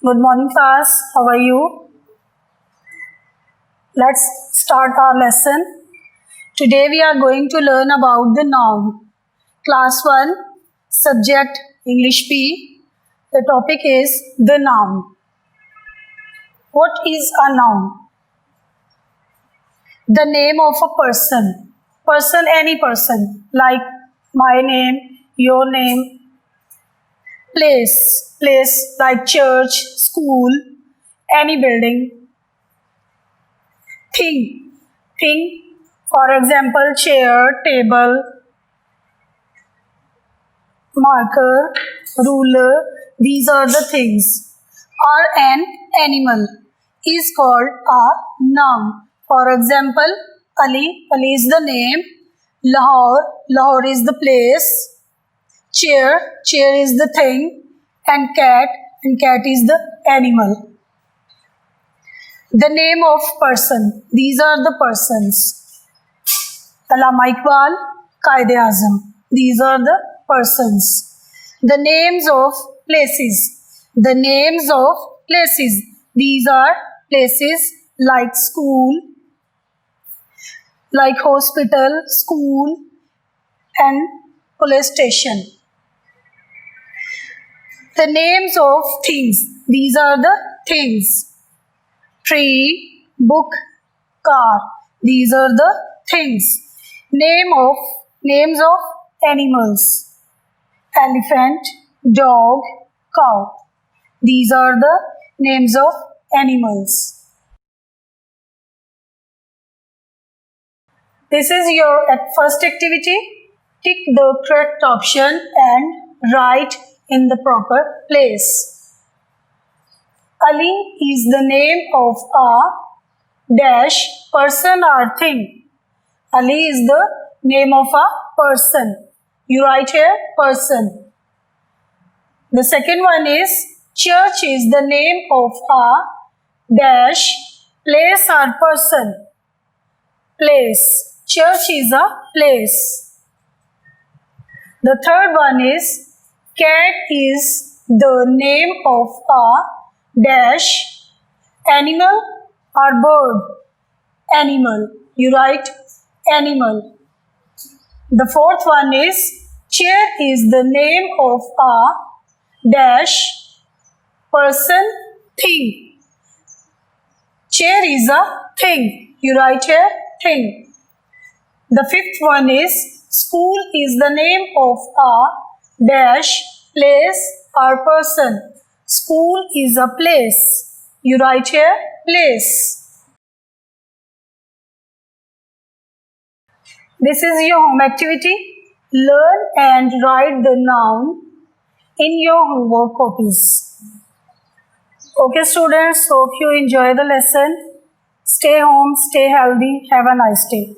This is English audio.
Good morning class, how are you? Let's start our lesson. Today we are going to learn about the noun. Class 1, subject English P. The topic is the noun. What is a noun? The name of a person. Person, any person, like my name, your name. Place like church, school, any building. Thing, for example, chair, table, marker, ruler. These are the things. Or an animal is called a noun. For example, Ali is the name. Lahore is the place. Chair is the thing, and cat is the animal. The name of person, these are the persons. Allama Iqbal, Qaid-e-Azam, these are the persons. The names of places, these are places like school, like hospital, school, and police station. The names of things, these are the things. Tree, book, car, these are the things. Names of animals. Elephant, dog, cow, these are the names of animals. This is your first activity. Tick the correct option and write in the proper place. Ali is the name of a dash person or thing. Ali is the name of a person. You write here person. The second one is church is the name of a dash place or person. Place. Church is a place. The third one is cat is the name of a dash animal or bird. Animal. You write animal. The fourth one is chair is the name of a dash person thing. Chair is a thing. You write here thing. The fifth one is school is the name of a dash place or person. School is a place. You write here place. This is your home activity. Learn and write the noun in your homework copies. Okay students, hope you enjoy the lesson. Stay home, stay healthy. Have a nice day.